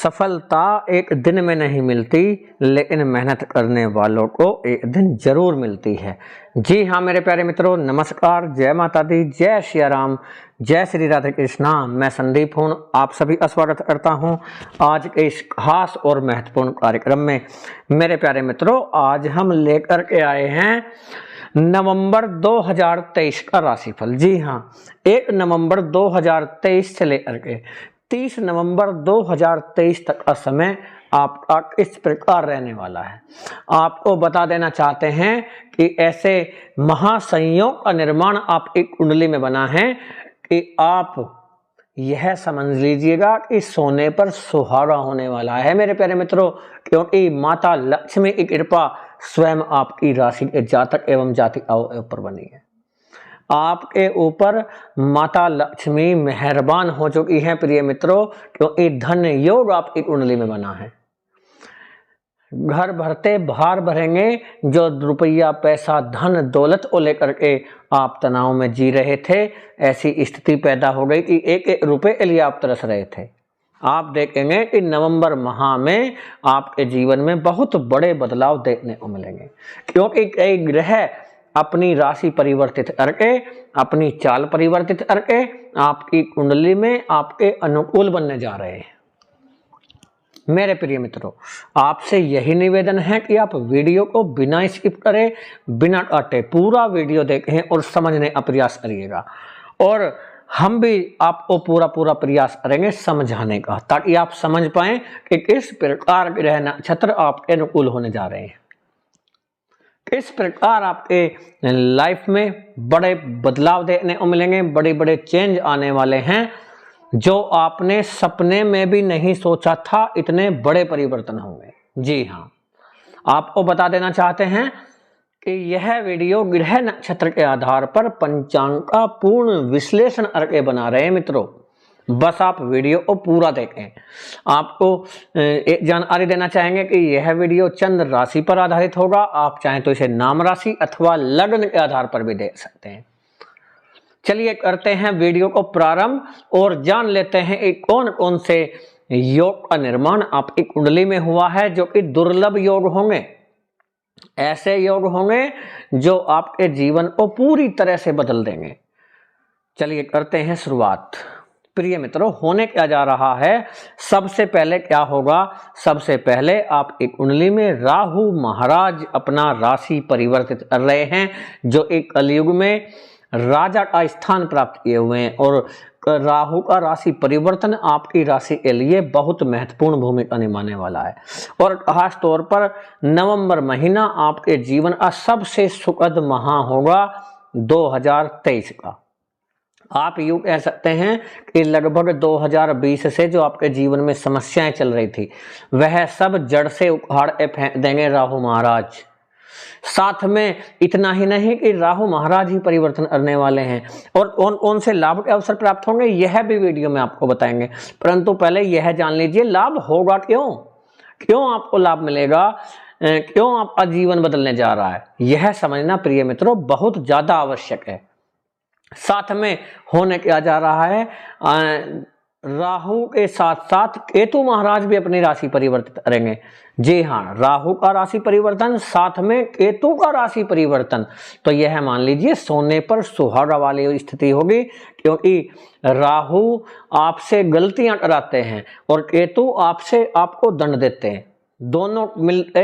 सफलता एक दिन में नहीं मिलती, लेकिन मेहनत करने वालों को एक दिन जरूर मिलती है। जी हाँ मेरे प्यारे मित्रों, नमस्कार, जय माता दी, जय श्री राम, जय श्री राधे कृष्णा। मैं संदीप हूँ, आप सभी का स्वागत करता हूँ आज के इस खास और महत्वपूर्ण कार्यक्रम में। मेरे प्यारे मित्रों, आज हम लेकर के आए हैं नवंबर 2023 का राशिफल। जी हाँ, 1 नवंबर 2023 से लेकर के 30 नवंबर 2023 तक का समय आपका किस प्रकार रहने वाला है। आपको बता देना चाहते हैं कि ऐसे महासंयोग का निर्माण आपकी कुंडली में बना है कि आप यह समझ लीजिएगा कि सोने पर सुहागा होने वाला है मेरे प्यारे मित्रों, क्योंकि माता लक्ष्मी की कृपा स्वयं आपकी राशि के जातक एवं जातिकाओं के ऊपर बनी है। आपके ऊपर माता लक्ष्मी मेहरबान हो चुकी है प्रिय मित्रों, क्योंकि धन योग आपकी कुंडली में बना है। घर भरते बाहर भरेंगे। जो रुपया पैसा धन दौलत को लेकर के आप तनाव में जी रहे थे, ऐसी स्थिति पैदा हो गई कि एक एक रुपए के लिए आप तरस रहे थे। आप देखेंगे कि नवंबर माह में आपके जीवन में बहुत बड़े बदलाव देखने को मिलेंगे, क्योंकि कई ग्रह अपनी राशि परिवर्तित करके, अपनी चाल परिवर्तित करके आपकी कुंडली में आपके अनुकूल बनने जा रहे हैं। मेरे प्रिय मित्रों, आपसे यही निवेदन है कि आप वीडियो को बिना स्किप करें, बिना काटे पूरा वीडियो देखें और समझने का प्रयास करिएगा। और हम भी आपको पूरा प्रयास करेंगे समझाने का, ताकि आप समझ पाएं कि किस प्रकार ग्रह नक्षत्र आपके अनुकूल होने जा रहे हैं, किस प्रकार आपके लाइफ में बड़े बदलाव देखने को मिलेंगे, बड़े बड़े चेंज आने वाले हैं जो आपने सपने में भी नहीं सोचा था इतने बड़े परिवर्तन होंगे। जी हाँ, आपको बता देना चाहते हैं कि यह वीडियो ग्रह नक्षत्र के आधार पर पंचांग का पूर्ण विश्लेषण करके बना रहे हैं मित्रों। बस आप वीडियो को पूरा देखें। आपको एक जानकारी देना चाहेंगे कि यह वीडियो चंद्र राशि पर आधारित होगा। आप चाहें तो इसे नाम राशि अथवा लग्न के आधार पर भी देख सकते हैं। चलिए करते हैं वीडियो को प्रारंभ और जान लेते हैं कि कौन कौन से योग का निर्माण आपकी कुंडली में हुआ है, जो कि दुर्लभ योग होंगे। ऐसे योग होंगे जो आपके जीवन को पूरी तरह से बदल देंगे। चलिए करते हैं शुरुआत। प्रिय मित्रों, होने क्या जा रहा है, सबसे पहले क्या होगा, सबसे पहले आपकी कुंडली में राहु महाराज अपना राशि परिवर्तित कर रहे हैं, जो एक कलयुग में राजा का स्थान प्राप्त किए हुए हैं। और राहु का राशि परिवर्तन आपकी राशि के लिए बहुत महत्वपूर्ण भूमिका निभाने वाला है। और खास तौर पर नवंबर महीना आपके जीवन का सबसे सुखद माह होगा 2023 का। आप यूं कह सकते हैं कि लगभग 2020 से जो आपके जीवन में समस्याएं चल रही थी, वह सब जड़ से उखाड़ के फेंक देंगे राहु महाराज। साथ में इतना ही नहीं कि राहु महाराज ही परिवर्तन करने वाले हैं, और कौन कौन से लाभ के अवसर प्राप्त होंगे यह भी वीडियो में आपको बताएंगे। परंतु पहले यह जान लीजिए लाभ होगा क्यों आपको लाभ मिलेगा, क्यों आपका जीवन बदलने जा रहा है, यह समझना प्रिय मित्रों बहुत ज्यादा आवश्यक है। साथ में होने क्या जा रहा है, राहु के साथ साथ केतु महाराज भी अपनी राशि परिवर्तित करेंगे। जी हाँ, राहु का राशि परिवर्तन, साथ में केतु का राशि परिवर्तन, तो यह मान लीजिए सोने पर सुहागा वाली स्थिति होगी, क्योंकि राहु आपसे गलतियां कराते हैं और केतु आपको दंड देते हैं। दोनों मिलते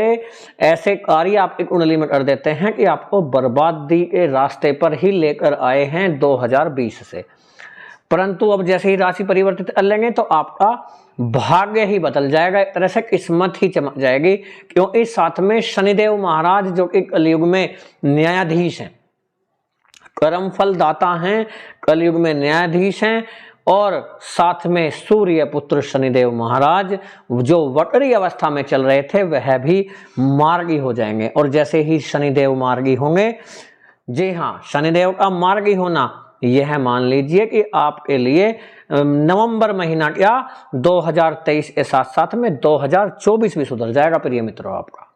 ऐसे कार्य आपकी कुंडली में कर देते हैं कि आपको बर्बादी के रास्ते पर ही लेकर आए हैं 2020 से। परंतु अब जैसे ही राशि परिवर्तित कर लेंगे तो आपका भाग्य ही बदल जाएगा, एक तरह से किस्मत ही चमक जाएगी, क्योंकि साथ में शनिदेव महाराज जो कि कलयुग में न्यायाधीश हैं, कर्म फल दाता हैं, कलयुग में न्यायाधीश हैं। और साथ में सूर्य पुत्र शनिदेव महाराज जो वक्री अवस्था में चल रहे थे, वह भी मार्गी हो जाएंगे। और जैसे ही शनिदेव मार्गी होंगे, जी हाँ, शनिदेव का मार्गी होना यह मान लीजिए कि आपके लिए नवंबर महीना क्या 2023 के साथ साथ में 2024 भी सुधर जाएगा प्रिय मित्रों आपका।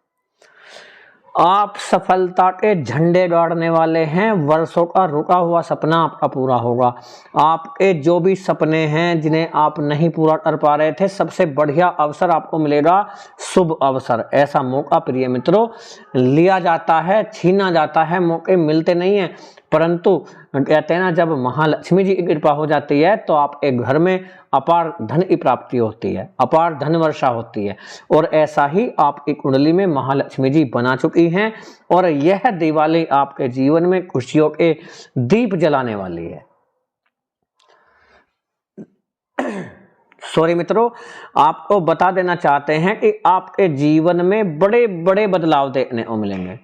आप सफलता के झंडे गाड़ने वाले हैं। वर्षों का रुका हुआ सपना आपका पूरा होगा। आपके जो भी सपने हैं जिन्हें आप नहीं पूरा कर पा रहे थे, सबसे बढ़िया अवसर आपको मिलेगा, शुभ अवसर। ऐसा मौका प्रिय मित्रों लिया जाता है, छीना जाता है, मौके मिलते नहीं हैं। परंतु कहते हैं ना, जब महालक्ष्मी जी की कृपा हो जाती है तो आप एक घर में अपार धन की प्राप्ति होती है, अपार धन वर्षा होती है। और ऐसा ही आपकी कुंडली में महालक्ष्मी जी बना चुकी हैं और यह दिवाली आपके जीवन में खुशियों के दीप जलाने वाली है। सॉरी मित्रों, आपको बता देना चाहते हैं कि आपके जीवन में बड़े बड़े बदलाव देखने को मिलेंगे।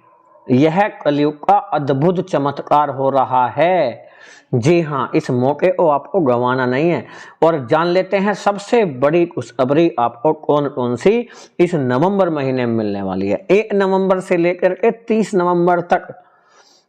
यह कलयुग का अद्भुत चमत्कार हो रहा है। जी हाँ, इस मौके को आपको गंवाना नहीं है। और जान लेते हैं सबसे बड़ी खुशखबरी आपको कौन कौन सी इस नवंबर महीने में मिलने वाली है। 1 नवंबर से लेकर के 30 नवंबर तक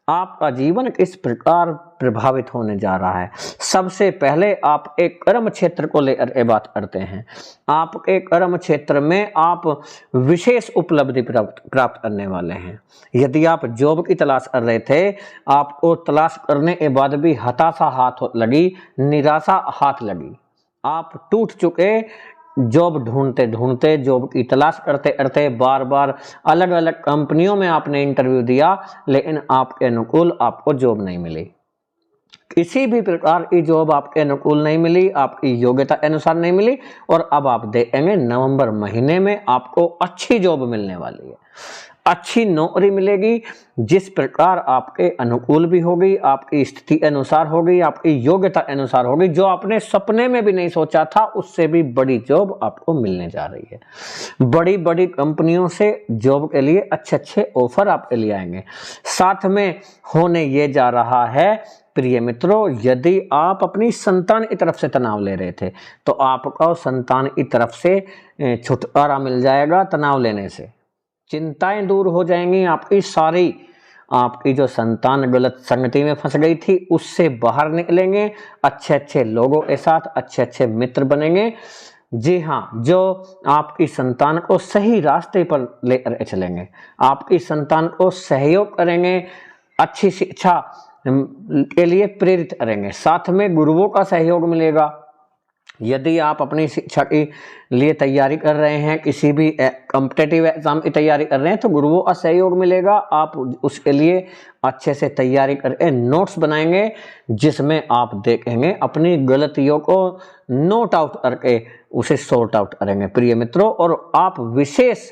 आपका जीवन किस प्रकार प्रभावित होने जा रहा है। सबसे पहले आप एक कर्म क्षेत्र को लेकर बात करते हैं। आपके कर्म क्षेत्र में आप विशेष उपलब्धि प्राप्त करने वाले हैं। यदि आप जॉब की तलाश कर रहे थे, आपको तलाश करने के बाद भी हताशा हाथ लगी, निराशा हाथ लगी, आप टूट चुके। जॉब ढूंढते ढूंढते, जॉब की तलाश करते करते, बार बार अलग अलग कंपनियों में आपने इंटरव्यू दिया, लेकिन आपके अनुकूल आपको जॉब नहीं मिली। किसी भी प्रकार की जॉब आपके अनुकूल नहीं मिली, आपकी योग्यता अनुसार नहीं मिली। और अब आप देखेंगे नवंबर महीने में आपको अच्छी जॉब मिलने वाली है, अच्छी नौकरी मिलेगी, जिस प्रकार आपके अनुकूल भी होगी, आपकी स्थिति अनुसार होगी, आपकी योग्यता अनुसार होगी। जो आपने सपने में भी नहीं सोचा था, उससे भी बड़ी जॉब आपको मिलने जा रही है। बड़ी बड़ी कंपनियों से जॉब के लिए अच्छे अच्छे ऑफर आपके लिए आएंगे। साथ में होने ये जा रहा है प्रिय मित्रों, यदि आप अपनी संतान की तरफ से तनाव ले रहे थे, तो आपको संतान की तरफ से छुटकारा मिल जाएगा। तनाव लेने से चिंताएं दूर हो जाएंगी आपकी सारी। आपकी जो संतान गलत संगति में फंस गई थी, उससे बाहर निकलेंगे, अच्छे अच्छे लोगों के साथ अच्छे अच्छे मित्र बनेंगे। जी हाँ, जो आपकी संतान को सही रास्ते पर लेकर चलेंगे, आपकी संतान को सहयोग करेंगे, अच्छी शिक्षा के लिए प्रेरित करेंगे। साथ में गुरुओं का सहयोग मिलेगा। यदि आप अपनी शिक्षा के लिए तैयारी कर रहे हैं, किसी भी कॉम्पिटिटिव एग्जाम की तैयारी कर रहे हैं, तो गुरुओं का सहयोग मिलेगा। आप उसके लिए अच्छे से तैयारी करके नोट्स बनाएंगे, जिसमें आप देखेंगे अपनी गलतियों को नोट आउट करके उसे सॉर्ट आउट करेंगे प्रिय मित्रों। और आप विशेष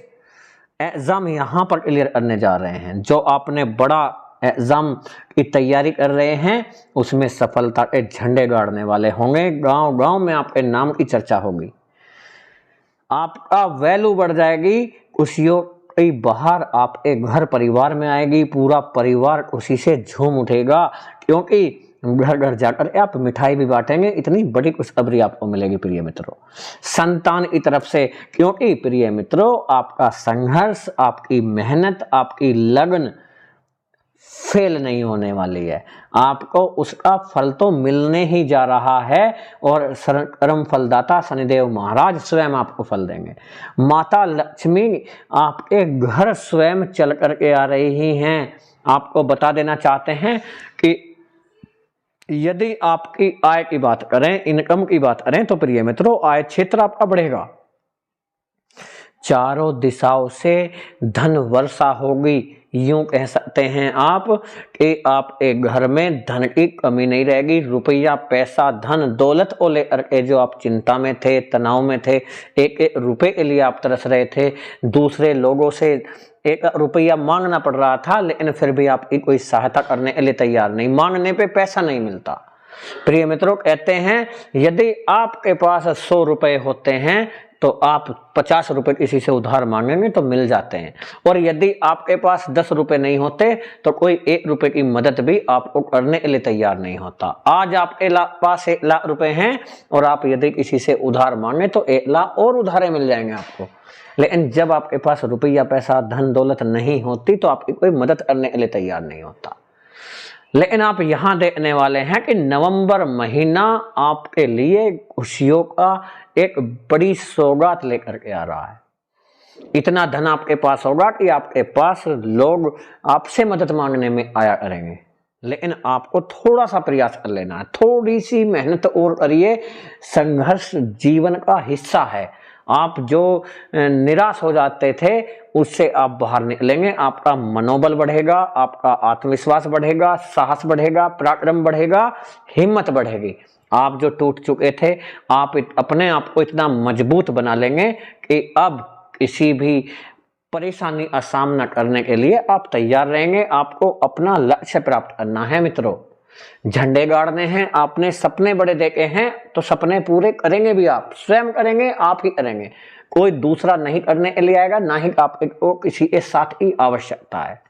एग्जाम यहाँ पर क्लियर करने जा रहे हैं। जो आपने बड़ा एग्जाम की तैयारी कर रहे हैं, उसमें सफलता के झंडे गाड़ने वाले होंगे। गांव गांव में आपके नाम की चर्चा होगी, आपका वैल्यू बढ़ जाएगी, खुशियों की बहार आपके घर परिवार में आएगी। पूरा परिवार खुशी से झूम उठेगा, क्योंकि घर घर जाकर आप मिठाई भी बांटेंगे। इतनी बड़ी खुशखबरी आपको मिलेगी प्रिय मित्रों संतान की तरफ से। क्योंकि प्रिय मित्रों, आपका संघर्ष, आपकी मेहनत, आपकी लगन फेल नहीं होने वाली है। आपको उसका फल तो मिलने ही जा रहा है। और कर्म फलदाता शनिदेव महाराज स्वयं आपको फल देंगे। माता लक्ष्मी आपके घर स्वयं चल करके आ रही हैं। आपको बता देना चाहते हैं कि यदि आपकी आय की बात करें, इनकम की बात करें, तो प्रिय मित्रों आय क्षेत्र आपका बढ़ेगा। चारों दिशाओं से धन वर्षा होगी। यूं कह सकते हैं आप कि आपके घर में धन की कमी नहीं रहेगी। रुपया, पैसा, धन, दौलत को लेकर के जो आप चिंता में थे, तनाव में थे, एक एक रुपए के लिए आप तरस रहे थे, दूसरे लोगों से एक रुपया मांगना पड़ रहा था, लेकिन फिर भी आपकी कोई सहायता करने के लिए तैयार नहीं, मांगने पे पैसा नहीं मिलता। प्रिय मित्रों, कहते हैं यदि आपके पास 100 रुपए होते हैं तो आप 50 रुपए किसी से उधार मांगेंगे तो मिल जाते हैं। और यदि आपके पास 10 रुपए नहीं होते तो कोई 1 रुपए की मदद भी आपको करने के लिए तैयार नहीं होता। आज आपके पास 1 लाख रुपए हैं और आप यदि किसी से उधार मांगे तो 1 लाख और उधारे मिल जाएंगे आपको। लेकिन जब आपके पास रुपया, पैसा, धन दौलत नहीं होती तो आपकी कोई मदद करने के लिए तैयार नहीं होता। लेकिन आप यहां देखने वाले हैं कि नवंबर महीना आपके लिए खुशियों का एक बड़ी सौगात लेकर के आ रहा है। इतना धन आपके पास होगा कि आपके पास लोग आपसे मदद मांगने में आया करेंगे। लेकिन आपको थोड़ा सा प्रयास कर लेना है, थोड़ी सी मेहनत और करिए। संघर्ष जीवन का हिस्सा है। आप जो निराश हो जाते थे उससे आप बाहर निकलेंगे, आपका मनोबल बढ़ेगा, आपका आत्मविश्वास बढ़ेगा, साहस बढ़ेगा, पराक्रम बढ़ेगा, हिम्मत बढ़ेगी। आप जो टूट चुके थे आप अपने आप को इतना मजबूत बना लेंगे कि अब किसी भी परेशानी का सामना करने के लिए आप तैयार रहेंगे। आपको अपना लक्ष्य प्राप्त करना है मित्रों, झंडे गाड़ने हैं। आपने सपने बड़े देखे हैं तो सपने पूरे करेंगे भी आप, स्वयं करेंगे, आप ही करेंगे। कोई दूसरा नहीं करने के लिए आएगा, ना ही आपको किसी के साथ की आवश्यकता है।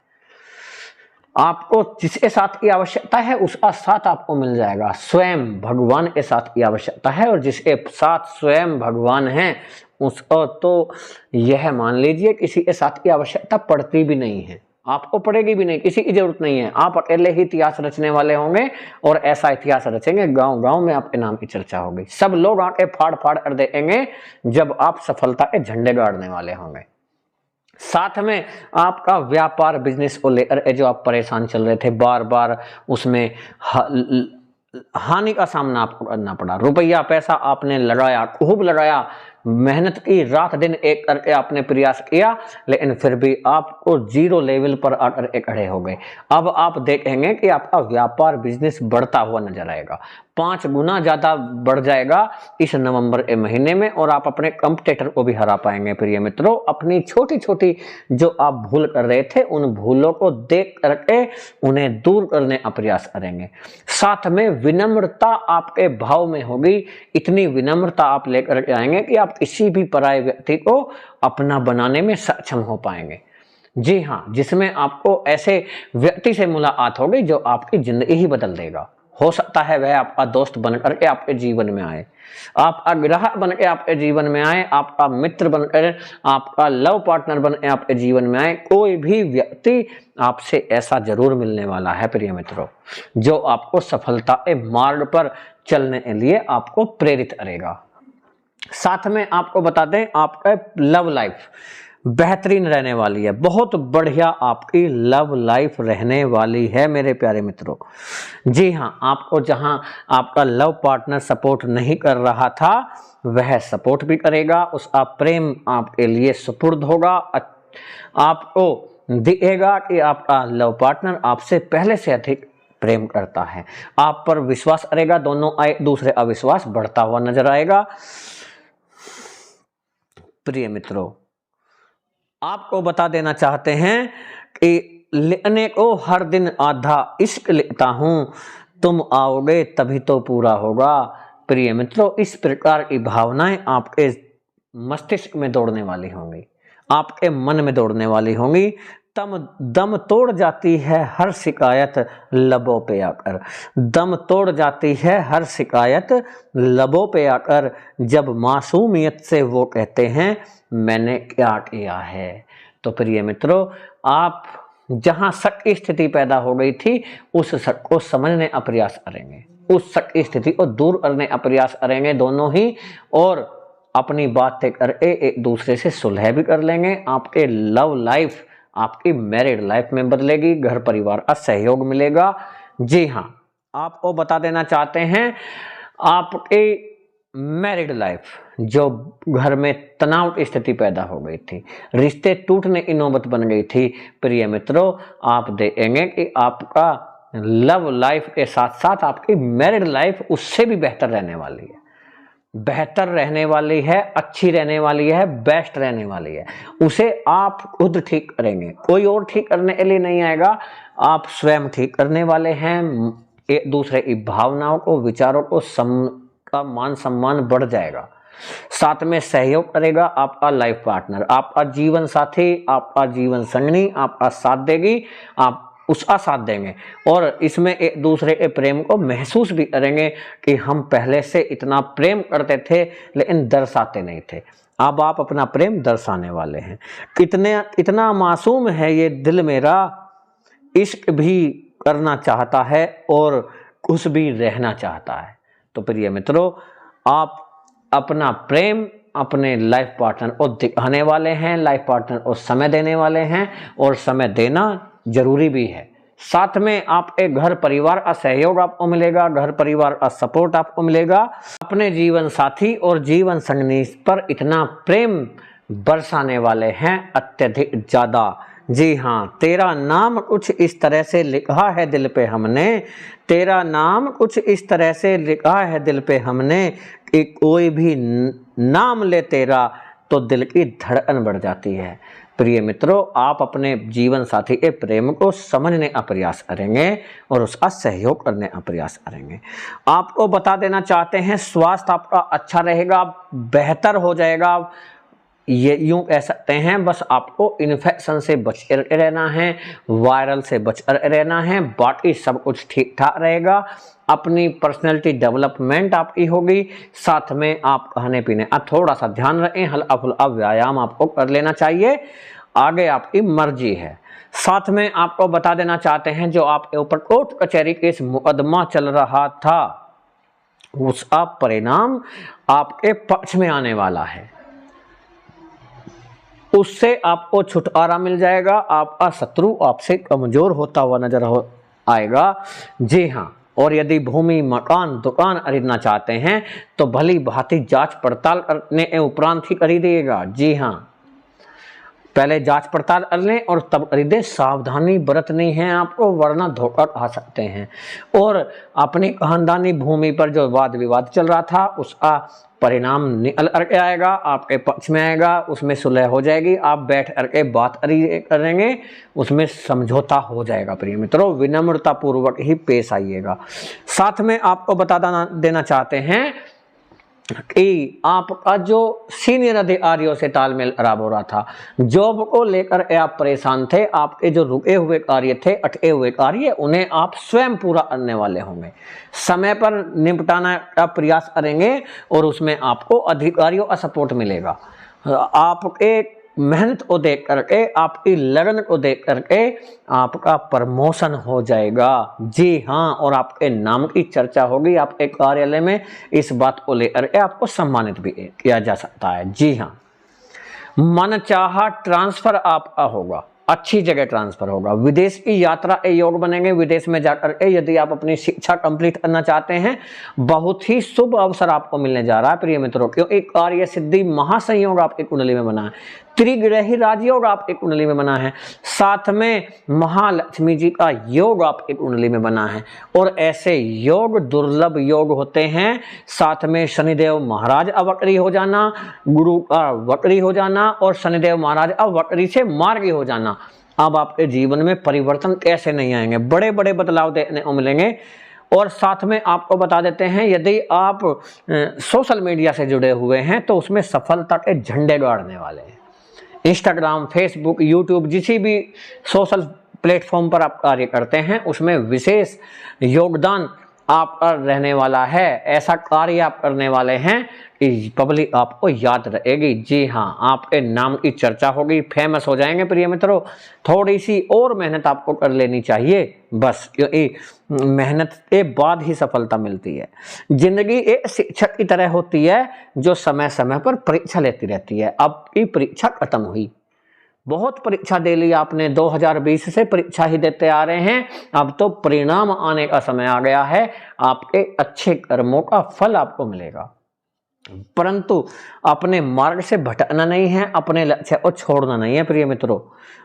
आपको जिसके साथ की आवश्यकता है उसका साथ आपको मिल जाएगा। स्वयं भगवान के साथ की आवश्यकता है और जिसके साथ स्वयं भगवान है उसको तो यह मान लीजिए किसी के साथ की आवश्यकता पड़ती भी नहीं है, आपको पड़ेगी भी नहीं, किसी की जरूरत नहीं है। आप अकेले ही इतिहास रचने वाले होंगे और ऐसा इतिहास रचेंगे गांव गांव में आपके नाम की चर्चा होगी। सब लोग आके फाड़ फाड़ कर देंगे जब आप सफलता के झंडे गाड़ने वाले होंगे। साथ में आपका व्यापार बिजनेस को लेकर जो आप परेशान चल रहे थे, बार बार उसमें हानि का सामना आपको करना पड़ा। रुपया पैसा आपने लगाया, खूब लगाया, मेहनत की, रात दिन एक करके आपने प्रयास किया, लेकिन फिर भी आपको जीरो लेवल पर आकर खड़े हो गए। अब आप देखेंगे कि आपका व्यापार बिजनेस बढ़ता हुआ नजर आएगा, 5 गुना ज्यादा बढ़ जाएगा इस नवंबर के महीने में और आप अपने कंपटीटर को भी हरा पाएंगे। प्रिय मित्रों, अपनी छोटी छोटी जो आप भूल कर रहे थे उन भूलों को देख करके उन्हें दूर करने का प्रयास करेंगे। साथ में विनम्रता आपके भाव में होगी, इतनी विनम्रता आप लेकर के आएंगे कि आप किसी भी पराये व्यक्ति को अपना बनाने में सक्षम हो पाएंगे। जी हाँ, जिसमें आपको ऐसे व्यक्ति से मुलाकात होगी जो आपकी जिंदगी ही बदल देगा। हो सकता है वह आपका दोस्त बनकर के आपके जीवन में आए, आपका ग्राहक बन के आपके जीवन में आए, आपका मित्र बनकर, आपका लव पार्टनर बन के आपके जीवन में आए। कोई भी व्यक्ति आपसे ऐसा जरूर मिलने वाला है प्रिय मित्रों, जो आपको सफलता के मार्ग पर चलने के लिए आपको प्रेरित करेगा। साथ में आपको बता दें, आपका लव लाइफ बेहतरीन रहने वाली है, बहुत बढ़िया आपकी लव लाइफ रहने वाली है मेरे प्यारे मित्रों। जी हाँ, आपको जहां आपका लव पार्टनर सपोर्ट नहीं कर रहा था वह सपोर्ट भी करेगा, उसका प्रेम आपके लिए सुपुर्द होगा। आपको दिखेगा कि आपका लव पार्टनर आपसे पहले से अधिक प्रेम करता है, आप पर विश्वास करेगा, दोनों एक दूसरे का विश्वास बढ़ता हुआ नजर आएगा। प्रिय मित्रों, आपको बता देना चाहते हैं कि लिखने को हर दिन आधा इश्क लिखता हूं, तुम आओगे तभी तो पूरा होगा। प्रिय मित्रों, इस प्रकार की भावनाएं आपके मस्तिष्क में दौड़ने वाली होंगी, आपके मन में दौड़ने वाली होंगी। दम तोड़ जाती है हर शिकायत लबों पे आकर, दम तोड़ जाती है हर शिकायत लबों पे आकर, जब मासूमियत से वो कहते हैं मैंने क्या किया है। तो प्रिय मित्रों, आप जहां शक की स्थिति पैदा हो गई थी उस शक को समझने का प्रयास करेंगे, उस शक की स्थिति को दूर करने का प्रयास करेंगे दोनों ही, और अपनी बातें करके एक दूसरे से सुलह भी कर लेंगे। आपके लव लाइफ, आपकी मैरिड लाइफ में बदलेगी, घर परिवार का सहयोग मिलेगा। जी हाँ, आपको बता देना चाहते हैं, आपकी मैरिड लाइफ जो घर में तनाव की स्थिति पैदा हो गई थी, रिश्ते टूटने की नौबत बन गई थी, प्रिय मित्रों आप देखेंगे कि आपका लव लाइफ के साथ साथ आपकी मैरिड लाइफ उससे भी बेहतर रहने वाली है, बेहतर रहने वाली है, अच्छी रहने वाली है, बेस्ट रहने वाली है। उसे आप खुद ठीक करेंगे, कोई और ठीक करने के लिए नहीं आएगा, आप स्वयं ठीक करने वाले हैं। एक दूसरे की भावनाओं को, विचारों को का मान सम्मान बढ़ जाएगा। साथ में सहयोग करेगा आपका लाइफ पार्टनर, आपका जीवन साथी, आपका जीवन संगनी आपका साथ देगी, आप उसका साथ देंगे और इसमें एक दूसरे के प्रेम को महसूस भी करेंगे कि हम पहले से इतना प्रेम करते थे लेकिन दर्शाते नहीं थे, अब आप अपना प्रेम दर्शाने वाले हैं। कितना मासूम है ये दिल मेरा, इश्क भी करना चाहता है और खुश भी रहना चाहता है। तो प्रिय मित्रों, आप अपना प्रेम अपने लाइफ पार्टनर को दिखाने वाले हैं, लाइफ पार्टनर को समय देने वाले हैं और समय देना जरूरी भी है। साथ में आप एक घर परिवार का सहयोग आपको मिलेगा, घर परिवार का सपोर्ट आपको मिलेगा। अपने जीवन साथी और जीवन संगनी पर इतना प्रेम बरसाने वाले हैं, अत्यधिक ज्यादा। जी हाँ, तेरा नाम कुछ इस तरह से लिखा है दिल पे हमने, तेरा नाम कुछ इस तरह से लिखा है दिल पे हमने कि कोई भी नाम ले तेरा तो दिल की धड़कन बढ़ जाती है। प्रिय मित्रों, आप अपने जीवन साथी के प्रेम को समझने का प्रयास करेंगे और उसका सहयोग करने का प्रयास करेंगे। आपको बता देना चाहते हैं, स्वास्थ्य आपका अच्छा रहेगा, बेहतर हो जाएगा, ये यूं कह सकते हैं। बस आपको इन्फेक्शन से बच कर रहना है, वायरल से बच कर रहना है, बाकी सब कुछ ठीक ठाक रहेगा। अपनी पर्सनैलिटी डेवलपमेंट आपकी होगी। साथ में आप खाने पीने का थोड़ा सा ध्यान रखें, हल्का फुल्का व्यायाम आपको कर लेना चाहिए, आगे आपकी मर्जी है। साथ में आपको बता देना चाहते हैं, जो आपके ऊपर कोर्ट कचहरी केस मुकदमा चल रहा था, उसका परिणाम आपके पक्ष में आने वाला है, उससे आपको छुटकारा मिल जाएगा। आपका शत्रु आपसे कमजोर होता हुआ नजर आएगा। जी हाँ, और यदि भूमि, मकान, दुकान खरीदना चाहते हैं तो भली भांति जांच पड़ताल करने के उपरांत ही खरीदिएगा। जी हाँ, पहले जांच पड़ताल कर लें और तब खरीदें। सावधानी बरतनी है आपको, वरना धोखा खा सकते हैं। और अपनी खानदानी भूमि पर जो वाद विवाद चल रहा था, उसका परिणाम निकल करके आएगा, आपके पक्ष में आएगा, उसमें सुलह हो जाएगी। आप बैठ करके बात करेंगे, उसमें समझौता हो जाएगा। प्रिय मित्रों, विनम्रता पूर्वक ही पेश आइएगा। साथ में आपको बता देना चाहते हैं कि आपका जो सीनियर अधिकारियों से तालमेल खराब हो रहा था, जॉब को लेकर आप परेशान थे, आपके जो रुके हुए कार्य थे, अटके हुए कार्य, उन्हें आप स्वयं पूरा करने वाले होंगे। समय पर निपटाना का प्रयास करेंगे और उसमें आपको अधिकारियों का सपोर्ट मिलेगा। आपके मेहनत को देख करके, आपकी लगन को देख करके आपका प्रमोशन हो जाएगा। जी हाँ, और आपके नाम की चर्चा होगी आपके कार्यालय में। इस बात को लेकर के आपको सम्मानित भी किया जा सकता है। जी हाँ, मनचाहा ट्रांसफर आपका होगा, अच्छी जगह ट्रांसफर होगा। विदेश की यात्रा के योग बनेंगे। विदेश में जाकर के यदि आप अपनी शिक्षा कंप्लीट करना चाहते हैं, बहुत ही शुभ अवसर आपको मिलने जा रहा है प्रिय मित्रों, क्योंकि कार्य सिद्धि महासंयोग आपकी कुंडली में बना है, त्रिग्रही राजयोग आपकी कुंडली में बना है, साथ में महालक्ष्मी जी का योग आपकी कुंडली में बना है। और ऐसे योग दुर्लभ योग होते हैं। साथ में शनिदेव महाराज अवक्री हो जाना, गुरु का वक्री हो जाना और शनिदेव महाराज अवक्री से मार्गी हो जाना। अब आपके जीवन में परिवर्तन कैसे नहीं आएंगे, बड़े बड़े बदलाव देखने को मिलेंगे। और साथ में आपको बता देते हैं, यदि आप सोशल मीडिया से जुड़े हुए हैं तो उसमें सफलता के झंडे गाड़ने वाले हैं। इंस्टाग्राम, फेसबुक, यूट्यूब, जिसी भी सोशल प्लेटफॉर्म पर आप कार्य करते हैं, उसमें विशेष योगदान आपका रहने वाला है। ऐसा कार्य आप करने वाले हैं कि पब्लिक आपको याद रहेगी। जी हाँ, आपके नाम की चर्चा होगी, फेमस हो जाएंगे प्रिय मित्रों। थोड़ी सी और मेहनत आपको कर लेनी चाहिए बस, क्योंकि मेहनत के बाद ही सफलता मिलती है। जिंदगी एक शिक्षक की तरह होती है जो समय समय पर परीक्षा लेती रहती है। अब की परीक्षा खत्म हुई, बहुत परीक्षा दे ली आपने, 2020 से परीक्षा ही देते आ रहे हैं। अब तो परिणाम आने का समय आ गया है, आपके अच्छे कर्मों का फल आपको मिलेगा। परंतु अपने मार्ग से भटकना नहीं है, अपने लक्ष्य को छोड़ना नहीं है प्रिय मित्रों।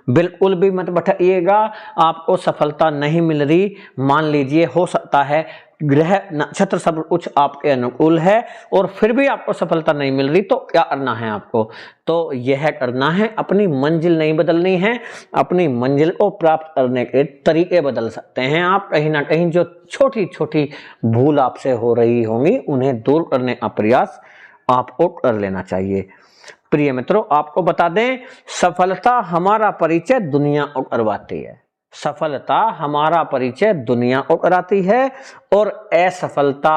बिल्कुल भी मत भटकिएगा। आपको सफलता नहीं मिल रही, मान लीजिए हो सकता है ग्रह नक्षत्र सब कुछ आपके अनुकूल है और फिर भी आपको सफलता नहीं मिल रही, तो क्या करना है आपको? तो यह करना है, अपनी मंजिल नहीं बदलनी है। अपनी मंजिल को प्राप्त करने के तरीके बदल सकते हैं आप। कहीं ना कहीं जो छोटी छोटी भूल आपसे हो रही होंगी, उन्हें दूर करने का प्रयास आपको कर लेना चाहिए। प्रिय मित्रों, आपको बता दें, सफलता हमारा परिचय दुनिया को करवाती है। सफलता हमारा परिचय दुनिया को कराती है और असफलता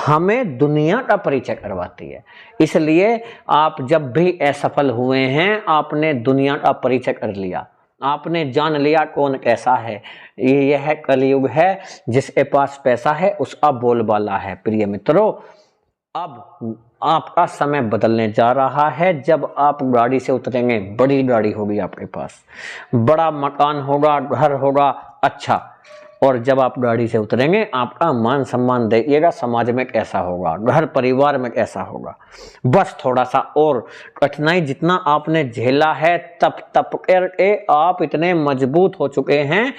हमें दुनिया का परिचय करवाती है। इसलिए आप जब भी असफल हुए हैं, आपने दुनिया का परिचय कर लिया, आपने जान लिया कौन कैसा है। यह कलयुग है, जिसके पास पैसा है उसका बोलबाला है। प्रिय मित्रों, अब आपका समय बदलने जा रहा है। जब आप गाड़ी से उतरेंगे, बड़ी गाड़ी होगी आपके पास, बड़ा मकान होगा, घर होगा अच्छा, और जब आप गाड़ी से उतरेंगे आपका मान सम्मान देखिएगा समाज में कैसा होगा, घर परिवार में कैसा होगा। बस थोड़ा सा और कठिनाई जितना आपने झेला है, तप तप करके आप इतने मजबूत हो चुके हैं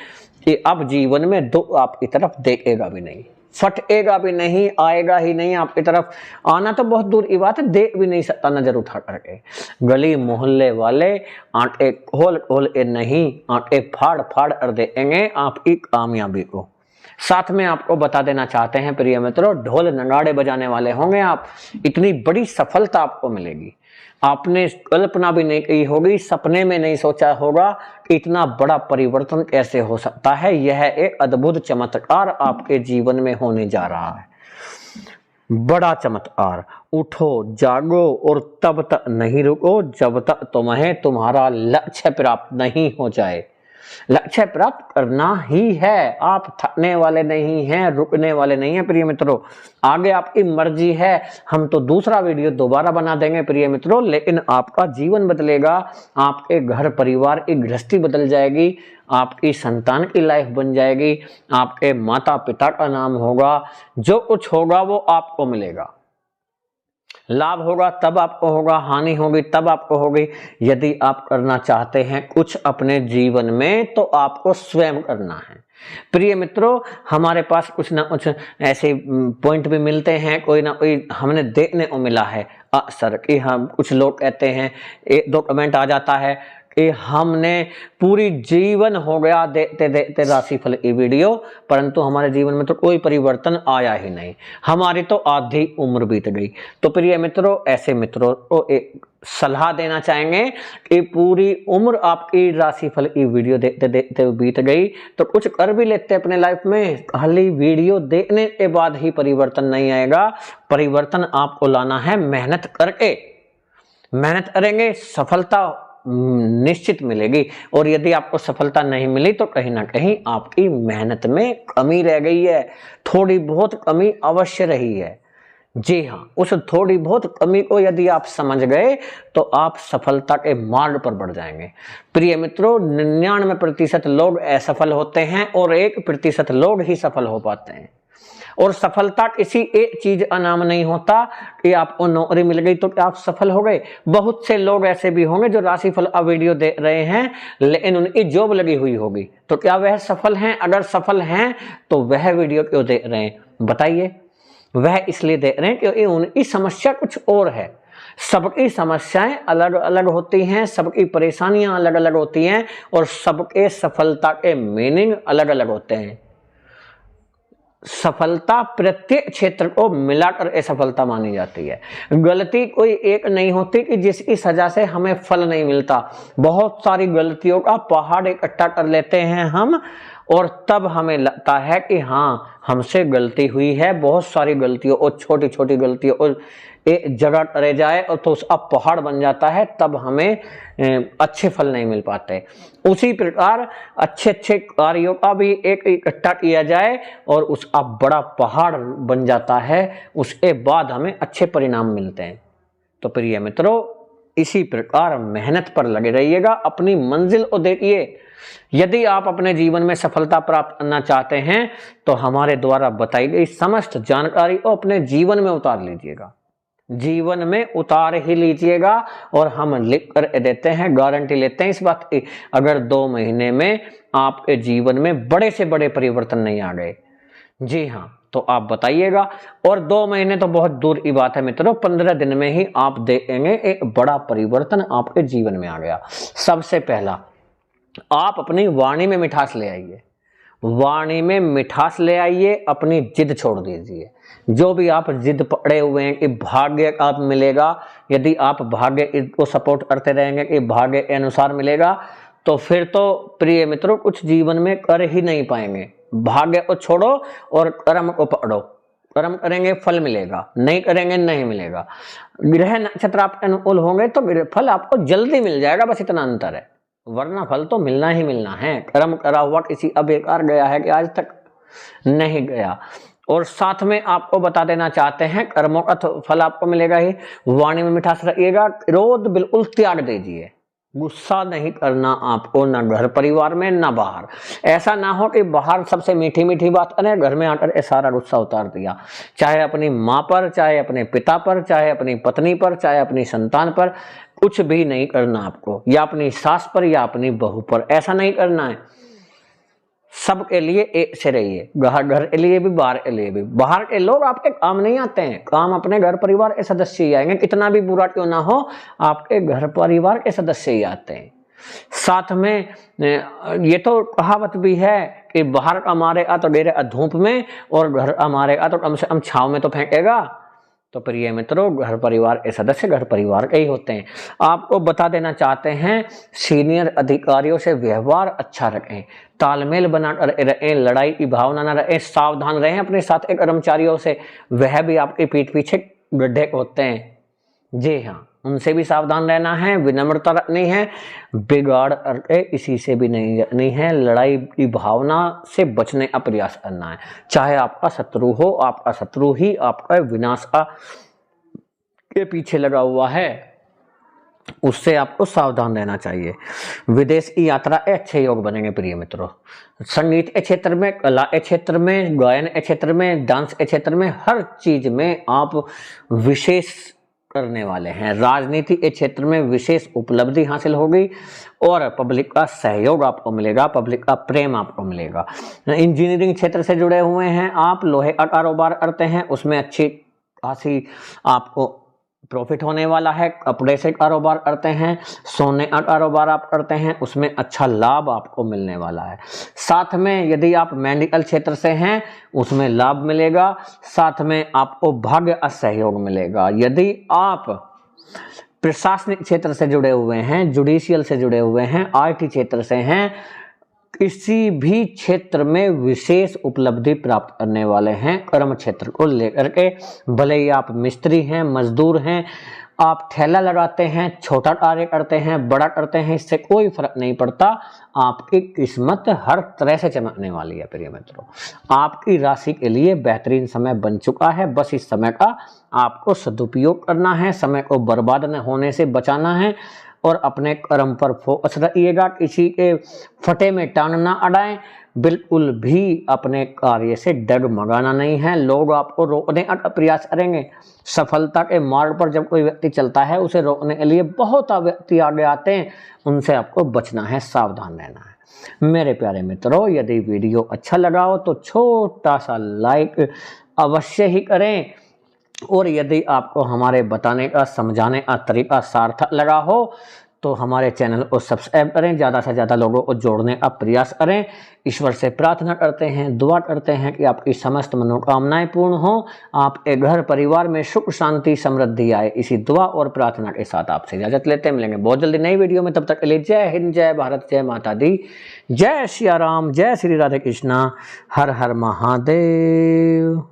कि अब जीवन में दुख आपकी तरफ देखेगा भी नहीं, फटेगा भी नहीं, आएगा ही नहीं आपकी तरफ। आना तो बहुत दूर की बात है, देख भी नहीं सकता नजर उठा करके। गली मोहल्ले वाले आंटे खोल खोल के नहीं, आंटे फाड़ फाड़ कर देंगे आपकी कामयाबी को। साथ में आपको बता देना चाहते हैं प्रिय मित्रों, ढोल नगाड़े बजाने वाले होंगे आप, इतनी बड़ी सफलता आपको मिलेगी। आपने कल्पना भी नहीं की होगी, सपने में नहीं सोचा होगा कि इतना बड़ा परिवर्तन कैसे हो सकता है। यह एक अद्भुत चमत्कार आपके जीवन में होने जा रहा है, बड़ा चमत्कार। उठो, जागो और तब तक नहीं रुको जब तक तुम्हें तुम्हारा लक्ष्य प्राप्त नहीं हो जाए। लक्ष्य प्राप्त करना ही है, आप थकने वाले नहीं हैं, रुकने वाले नहीं हैं प्रिय मित्रों। आगे आपकी मर्जी है, हम तो दूसरा वीडियो दोबारा बना देंगे प्रिय मित्रों, लेकिन आपका जीवन बदलेगा, आपके घर परिवार की गृहस्थी बदल जाएगी, आपकी संतान की लाइफ बन जाएगी, आपके माता पिता का नाम होगा, जो कुछ होगा वो आपको मिलेगा। लाभ होगा तब आपको होगा, हानि होगी तब आपको होगी। यदि आप करना चाहते हैं कुछ अपने जीवन में, तो आपको स्वयं करना है। प्रिय मित्रों, हमारे पास कुछ ना कुछ ऐसे पॉइंट भी मिलते हैं, कोई ना कोई हमने देखने को मिला है अक्सर कि हम कुछ लोग कहते हैं, एक दो कमेंट आ जाता है कि हमने पूरी जीवन हो गया देखते देखते राशिफल की वीडियो, परंतु हमारे जीवन में तो कोई परिवर्तन आया ही नहीं, हमारी तो आधी उम्र बीत गई। तो प्रिय मित्रों, ऐसे मित्रों को एक सलाह देना चाहेंगे कि पूरी उम्र आपकी राशिफल की वीडियो देखते देखते बीत गई, तो कुछ कर भी लेते अपने लाइफ में। खाली वीडियो देखने के बाद ही परिवर्तन नहीं आएगा, परिवर्तन आपको लाना है मेहनत करके। मेहनत करेंगे, सफलता निश्चित मिलेगी। और यदि आपको सफलता नहीं मिली तो कहीं ना कहीं आपकी मेहनत में कमी रह गई है, थोड़ी बहुत कमी अवश्य रही है। जी हाँ, उस थोड़ी बहुत कमी को यदि आप समझ गए तो आप सफलता के मार्ग पर बढ़ जाएंगे। प्रिय मित्रों, 99% लोग असफल होते हैं और 1% लोग ही सफल हो पाते हैं। और सफलता किसी एक चीज का नाम नहीं होता कि आपको नौकरी मिल गई तो क्या आप सफल हो गए। बहुत से लोग ऐसे भी होंगे जो राशिफल का वीडियो देख रहे हैं, लेकिन उनकी जॉब लगी हुई होगी, तो क्या वह सफल हैं? अगर सफल हैं तो वह वीडियो क्यों देख रहे हैं बताइए? वह इसलिए देख रहे हैं क्योंकि उनकी समस्या कुछ और है। सबकी समस्याएं अलग अलग होती हैं, सबकी परेशानियां अलग अलग होती हैं, और सबके सफलता के मीनिंग अलग अलग होते हैं। सफलता प्रत्येक क्षेत्र को मिलाकर असफलता मानी जाती है। गलती कोई एक नहीं होती कि जिसकी सजा से हमें फल नहीं मिलता। बहुत सारी गलतियों का पहाड़ इकट्ठा कर लेते हैं हम, और तब हमें लगता है कि हाँ हमसे गलती हुई है। बहुत सारी गलतियों और छोटी छोटी गलतियों और एक जगह करे जाए और तो उसका पहाड़ बन जाता है, तब हमें अच्छे फल नहीं मिल पाते। उसी प्रकार अच्छे अच्छे कार्यों का भी एक इकट्ठा किया जाए और उसका बड़ा पहाड़ बन जाता है, उसके बाद हमें अच्छे परिणाम मिलते हैं। तो प्रिय मित्रों, इसी प्रकार मेहनत पर लगे रहिएगा, अपनी मंजिल को देखिए। यदि आप अपने जीवन में सफलता प्राप्त करना चाहते हैं तो हमारे द्वारा बताई गई समस्त जानकारी को अपने जीवन में उतार लीजिएगा, जीवन में उतार ही लीजिएगा। और हम लिख कर देते हैं, गारंटी लेते हैं इस बात की, अगर 2 महीने में आपके जीवन में बड़े से बड़े परिवर्तन नहीं आ गए, जी हाँ, तो आप बताइएगा। और 2 महीने तो बहुत दूर की बात है मित्रों, 15 दिन में ही आप देखेंगे एक बड़ा परिवर्तन आपके जीवन में आ गया। सबसे पहला, आप अपनी वाणी में मिठास ले आइए, वाणी में मिठास ले आइए, अपनी जिद छोड़ दीजिए। जो भी आप जिद पड़े हुए हैं कि भाग्य आप मिलेगा, यदि आप भाग्य को सपोर्ट करते रहेंगे कि भाग्य के अनुसार मिलेगा, तो फिर तो प्रिय मित्रों कुछ जीवन में कर ही नहीं पाएंगे। भाग्य को छोड़ो और कर्म को पकड़ो। कर्म करेंगे फल मिलेगा, नहीं करेंगे नहीं मिलेगा। ग्रह नक्षत्र आपके अनुकूल होंगे तो फल आपको जल्दी मिल जाएगा, बस इतना अंतर है, वरना फल तो मिलना ही मिलना है। कर्म करा हुआ किसी अब बेकार गया है कि आज तक नहीं गया। और साथ में आपको बता देना चाहते हैं कर्मों का फल आपको मिलेगा ही। वाणी में मिठास रखिएगा, क्रोध बिल्कुल त्याग दीजिए, गुस्सा नहीं करना आपको, ना घर परिवार में ना बाहर। ऐसा ना हो कि बाहर सबसे मीठी मीठी बात करें, घर में आकर सारा गुस्सा उतार दिया, चाहे अपनी माँ पर, चाहे अपने पिता पर, चाहे अपनी पत्नी पर, चाहे अपनी संतान पर। कुछ भी नहीं करना आपको, या अपनी सास पर या अपनी बहू पर, ऐसा नहीं करना है। सबके लिए एक से रहिए, घर के लिए भी बाहर के लिए भी। बाहर के लोग आपके काम नहीं आते हैं, काम अपने घर परिवार के सदस्य ही आएंगे, कितना भी बुरा क्यों ना हो, आपके घर परिवार के सदस्य ही आते हैं। साथ में ये तो कहावत भी है कि बाहर हमारे आ तो डेरे धूप में, और घर हमारे आ तो कम से कम छांव में तो फेंकेगा। तो प्रिय मित्रों, घर परिवार के सदस्य घर परिवार के ही होते हैं। आपको बता देना चाहते हैं, सीनियर अधिकारियों से व्यवहार अच्छा रखें, तालमेल बनाकर रहें, लड़ाई की भावना न रहे, सावधान रहें अपने साथ के कर्मचारियों से, वह भी आपकी पीठ पीछे गड्ढे होते हैं। जी हाँ, उनसे भी सावधान रहना है, विनम्रता रखनी है, बिगाड़ करके इसी से भी नहीं रखनी है, लड़ाई की भावना से बचने का प्रयास करना है। चाहे आपका शत्रु हो, आपका शत्रु ही आपका विनाश का के पीछे लगा हुआ है, उससे आपको सावधान रहना चाहिए। विदेश की यात्रा के अच्छे योग बनेंगे प्रिय मित्रों। संगीत के क्षेत्र में, कला के क्षेत्र में, गायन के क्षेत्र में, डांस के क्षेत्र में, हर चीज में आप विशेष करने वाले हैं। राजनीति के क्षेत्र में विशेष उपलब्धि हासिल होगी और पब्लिक का सहयोग आपको मिलेगा, पब्लिक का प्रेम आपको मिलेगा। इंजीनियरिंग क्षेत्र से जुड़े हुए हैं आप, लोहे का कारोबार करते हैं, उसमें अच्छी खासी आपको प्रॉफिट होने वाला है। कपड़े से कारोबार करते हैं, सोने का कारोबार आप करते हैं, उसमें अच्छा लाभ आपको मिलने वाला है। साथ में यदि आप मेडिकल क्षेत्र से हैं, उसमें लाभ मिलेगा। साथ में आपको भाग्य का सहयोग मिलेगा। यदि आप प्रशासनिक क्षेत्र से जुड़े हुए हैं, जुडिशियल से जुड़े हुए हैं, आईटी क्षेत्र से हैं, किसी भी क्षेत्र में विशेष उपलब्धि प्राप्त करने वाले हैं। कर्म क्षेत्र को लेकर के, भले ही आप मिस्त्री हैं, मजदूर हैं, आप ठेला लगाते हैं, छोटा कार्य करते हैं, बड़ा करते हैं, इससे कोई फर्क नहीं पड़ता। आपकी किस्मत हर तरह से चमकने वाली है प्रिय मित्रों। आपकी राशि के लिए बेहतरीन समय बन चुका है, बस इस समय का आपको सदुपयोग करना है, समय को बर्बाद न होने से बचाना है और अपने कर्म पर फोकस रखिएगा। किसी के फटे में टांग ना अड़ाएं, बिल्कुल भी अपने कार्य से डगमगाना नहीं है। लोग आपको रोकने का प्रयास करेंगे। सफलता के मार्ग पर जब कोई व्यक्ति चलता है, उसे रोकने के लिए बहुत व्यक्ति आगे आते हैं, उनसे आपको बचना है, सावधान रहना है। मेरे प्यारे मित्रों, यदि वीडियो अच्छा लगा हो तो छोटा सा लाइक अवश्य ही करें, और यदि आपको हमारे बताने का, समझाने का तरीका सार्थक लगा हो तो हमारे चैनल को सब्सक्राइब करें, ज़्यादा से ज़्यादा लोगों को जोड़ने का प्रयास करें। ईश्वर से प्रार्थना करते हैं, दुआ करते हैं कि आपकी समस्त मनोकामनाएं पूर्ण हो, आपके घर परिवार में सुख शांति समृद्धि आए। इसी दुआ और प्रार्थना के साथ आपसे इजाजत लेते हैं, मिलेंगे बहुत जल्दी नई वीडियो में। तब तक के लिए जय हिंद, जय भारत, जय माता दी, जय सिया राम, जय श्री राधे कृष्णा, हर हर महादेव।